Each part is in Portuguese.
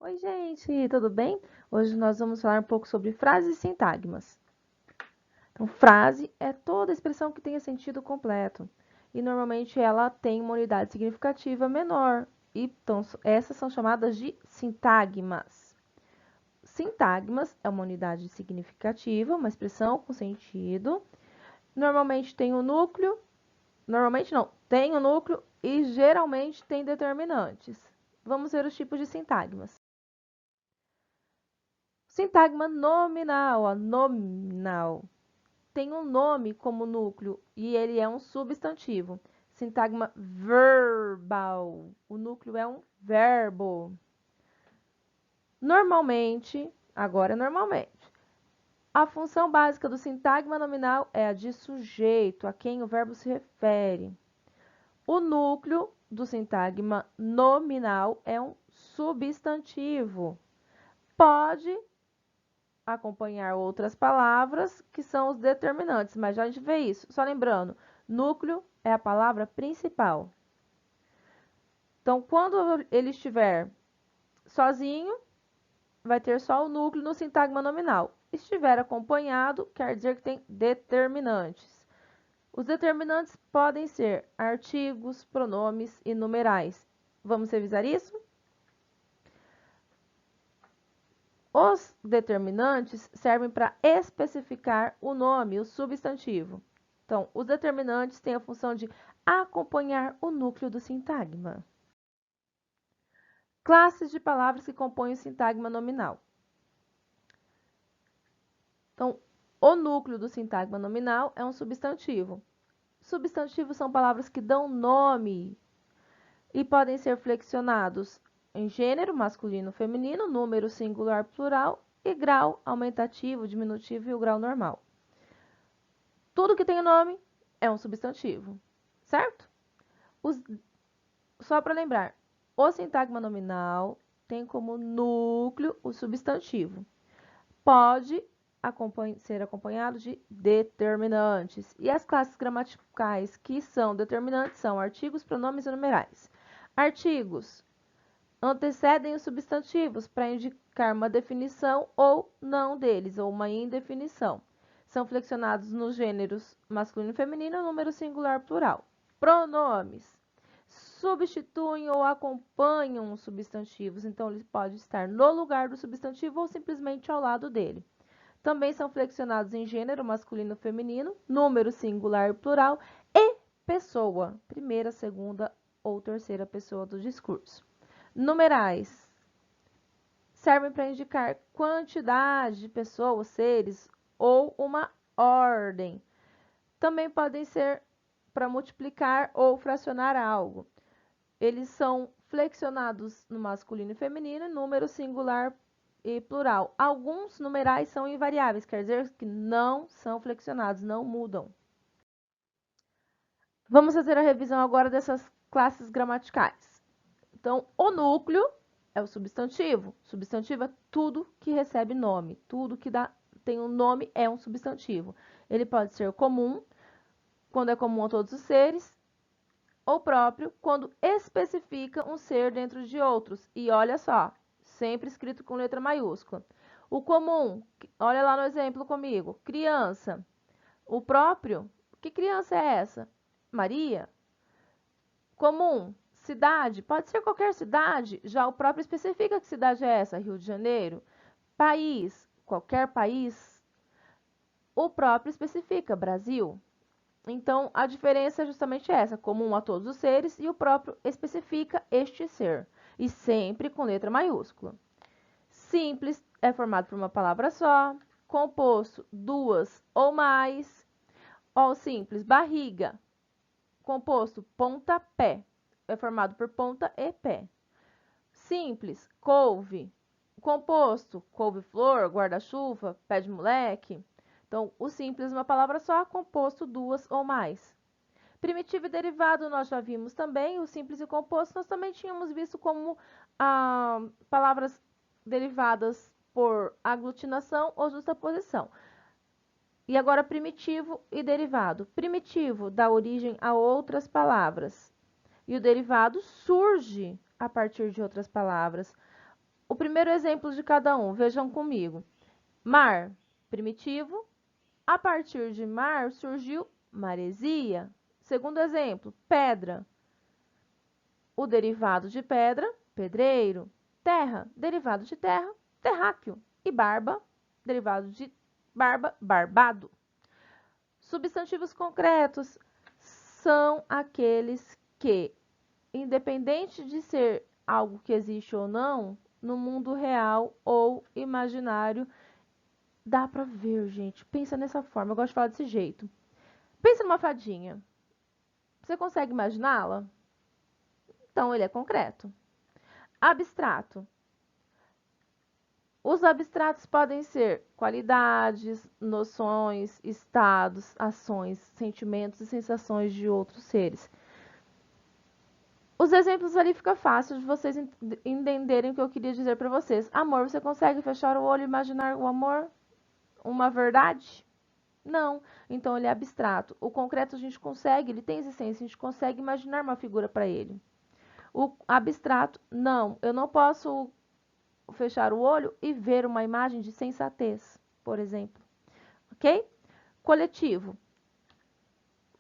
Oi, gente, tudo bem? Hoje nós vamos falar um pouco sobre frases e sintagmas. Então, frase é toda expressão que tenha sentido completo e normalmente ela tem uma unidade significativa menor. Então, essas são chamadas de sintagmas. Sintagmas é uma unidade significativa, uma expressão com sentido. Normalmente tem um núcleo, normalmente não, tem um núcleo e geralmente tem determinantes. Vamos ver os tipos de sintagmas. Sintagma nominal, ó, nominal. Tem um nome como núcleo e ele é um substantivo. Sintagma verbal. O núcleo é um verbo. Normalmente, agora normalmente, a função básica do sintagma nominal é a de sujeito, a quem o verbo se refere. O núcleo do sintagma nominal é um substantivo. Pode acompanhar outras palavras que são os determinantes, mas já a gente vê isso. Só lembrando, núcleo é a palavra principal. Então, quando ele estiver sozinho, vai ter só o núcleo no sintagma nominal. Estiver acompanhado, quer dizer que tem determinantes. Os determinantes podem ser artigos, pronomes e numerais. Vamos revisar isso? Os determinantes servem para especificar o nome, o substantivo. Então, os determinantes têm a função de acompanhar o núcleo do sintagma. Classes de palavras que compõem o sintagma nominal. Então, o núcleo do sintagma nominal é um substantivo. Substantivos são palavras que dão nome e podem ser flexionados em gênero, masculino, feminino, número singular, plural e grau aumentativo, diminutivo e o grau normal. Tudo que tem nome é um substantivo, certo? Só para lembrar, o sintagma nominal tem como núcleo o substantivo. Pode ser acompanhado de determinantes. E as classes gramaticais que são determinantes são artigos, pronomes e numerais. Artigos antecedem os substantivos para indicar uma definição ou não deles, ou uma indefinição. São flexionados nos gêneros masculino e feminino, número singular, plural. Pronomes substituem ou acompanham os substantivos, então ele pode estar no lugar do substantivo ou simplesmente ao lado dele. Também são flexionados em gênero masculino e feminino, número singular e plural e pessoa, primeira, segunda ou terceira pessoa do discurso. Numerais servem para indicar quantidade de pessoas, seres ou uma ordem. Também podem ser para multiplicar ou fracionar algo. Eles são flexionados no masculino e feminino, número singular e plural. Alguns numerais são invariáveis, quer dizer que não são flexionados, não mudam. Vamos fazer a revisão agora dessas classes gramaticais. Então, o núcleo é o substantivo. Substantivo é tudo que recebe nome. Tudo que tem um nome é um substantivo. Ele pode ser comum, quando é comum a todos os seres, ou próprio, quando especifica um ser dentro de outros. E olha só, sempre escrito com letra maiúscula. O comum, olha lá no exemplo comigo. Criança. O próprio, que criança é essa? Maria. Comum, cidade, pode ser qualquer cidade, já o próprio especifica que cidade é essa, Rio de Janeiro. País, qualquer país, o próprio especifica, Brasil. Então, a diferença é justamente essa, comum a todos os seres e o próprio especifica este ser, e sempre com letra maiúscula. Simples é formado por uma palavra só, composto duas ou mais. Ó, o simples, barriga, composto pontapé, é formado por ponta e pé. Simples, couve, composto, couve-flor, guarda-chuva, pé de moleque. Então, o simples, uma palavra só, composto duas ou mais. Primitivo e derivado nós já vimos também, o simples e o composto nós também tínhamos visto como palavras derivadas por aglutinação ou justaposição. E agora primitivo e derivado. Primitivo dá origem a outras palavras e o derivado surge a partir de outras palavras. O primeiro exemplo de cada um, vejam comigo. Mar, primitivo. A partir de mar surgiu maresia. Segundo exemplo, pedra. O derivado de pedra, pedreiro. Terra, derivado de terra, terráqueo. E barba, derivado de barba, barbado. Substantivos concretos são aqueles que, independente de ser algo que existe ou não, no mundo real ou imaginário, dá pra ver, gente. Pensa nessa forma, eu gosto de falar desse jeito. Pensa numa fadinha. Você consegue imaginá-la? Então, ele é concreto. Abstrato. Os abstratos podem ser qualidades, noções, estados, ações, sentimentos e sensações de outros seres. Os exemplos ali fica fácil de vocês entenderem o que eu queria dizer para vocês. Amor, você consegue fechar o olho e imaginar o amor? Uma verdade? Não. Então ele é abstrato. O concreto a gente consegue, ele tem existência, a gente consegue imaginar uma figura para ele. O abstrato, não. Eu não posso fechar o olho e ver uma imagem de sensatez, por exemplo. Ok? Coletivo.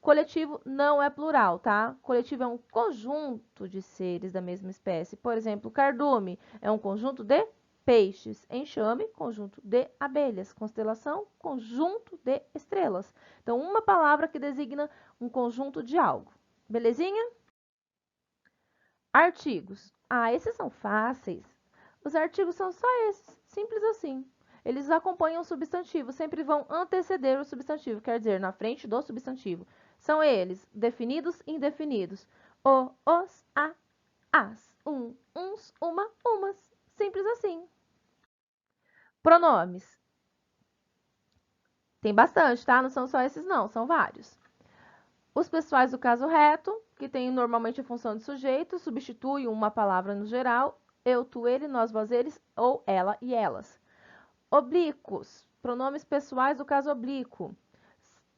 Coletivo não é plural, tá? Coletivo é um conjunto de seres da mesma espécie. Por exemplo, cardume é um conjunto de peixes. Enxame, conjunto de abelhas. Constelação, conjunto de estrelas. Então, uma palavra que designa um conjunto de algo. Belezinha? Artigos. Ah, esses são fáceis. Os artigos são só esses, simples assim. Eles acompanham o substantivo, sempre vão anteceder o substantivo, quer dizer, na frente do substantivo. São eles, definidos e indefinidos. O, os, a, as, um, uns, uma, umas. Simples assim. Pronomes. Tem bastante, tá? Não são só esses não, são vários. Os pessoais do caso reto, que tem normalmente a função de sujeito, substituem uma palavra no geral, eu, tu, ele, nós, vós, eles, ou ela e elas. Oblíquos, pronomes pessoais do caso oblíquo.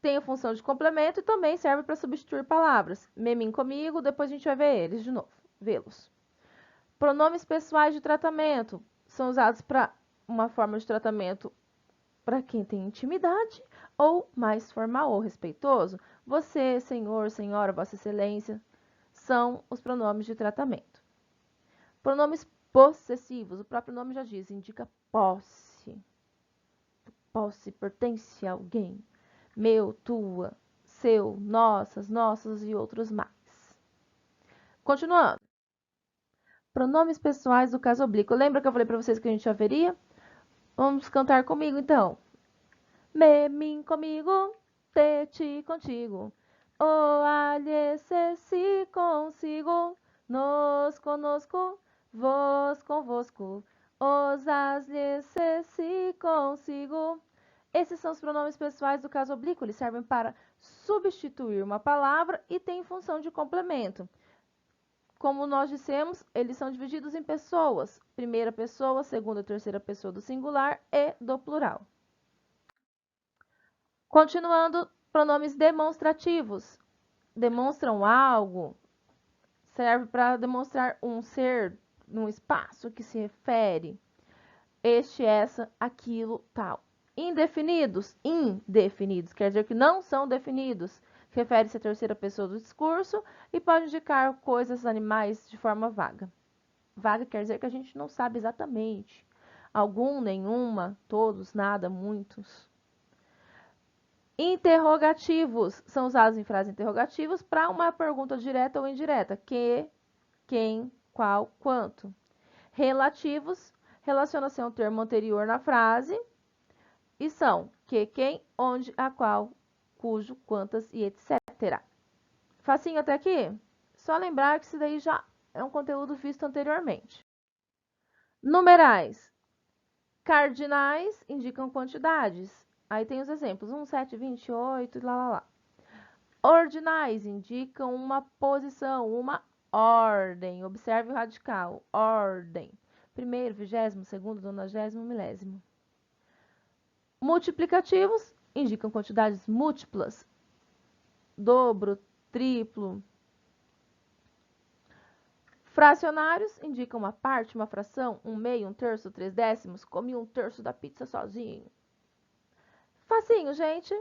Tem a função de complemento e também serve para substituir palavras. Me, mim, comigo, depois a gente vai ver eles de novo, vê-los. Pronomes pessoais de tratamento são usados para uma forma de tratamento para quem tem intimidade ou mais formal ou respeitoso. Você, senhor, senhora, vossa excelência, são os pronomes de tratamento. Pronomes possessivos, o próprio nome já diz, indica posse. Posse pertence a alguém. Meu, tua, seu, nossas, nossos e outros mais. Continuando. Pronomes pessoais do caso oblíquo. Lembra que eu falei para vocês que a gente já veria? Vamos cantar comigo então. Me, mim, comigo, te, ti, contigo. O, alhe, se, si, consigo. Nos, conosco, vos, convosco. Os, as, lhe, se, si, consigo. Esses são os pronomes pessoais do caso oblíquo. Eles servem para substituir uma palavra e têm função de complemento. Como nós dissemos, eles são divididos em pessoas. Primeira pessoa, segunda e terceira pessoa do singular e do plural. Continuando, pronomes demonstrativos. Demonstram algo, serve para demonstrar um ser num espaço que se refere. Este, essa, aquilo, tal. Indefinidos, indefinidos, quer dizer que não são definidos. Refere-se à terceira pessoa do discurso e pode indicar coisas, animais de forma vaga. Vaga quer dizer que a gente não sabe exatamente. Algum, nenhuma, todos, nada, muitos. Interrogativos são usados em frases interrogativas para uma pergunta direta ou indireta. Que, quem, qual, quanto. Relativos relaciona-se a um termo anterior na frase e são que, quem, onde, a qual, cujo, quantas e etc. Facinho até aqui? Só lembrar que isso daí já é um conteúdo visto anteriormente. Numerais. Cardinais indicam quantidades. Aí tem os exemplos, 1, 7, 28, lá, lá, lá. Ordinais indicam uma posição, uma ordem. Observe o radical, ordem. Primeiro, 20º, segundo, 90º, milésimo. Multiplicativos indicam quantidades múltiplas, dobro, triplo. Fracionários indicam uma parte, uma fração, um meio, um terço, 3/10. Comi um terço da pizza sozinho. Facinho, gente.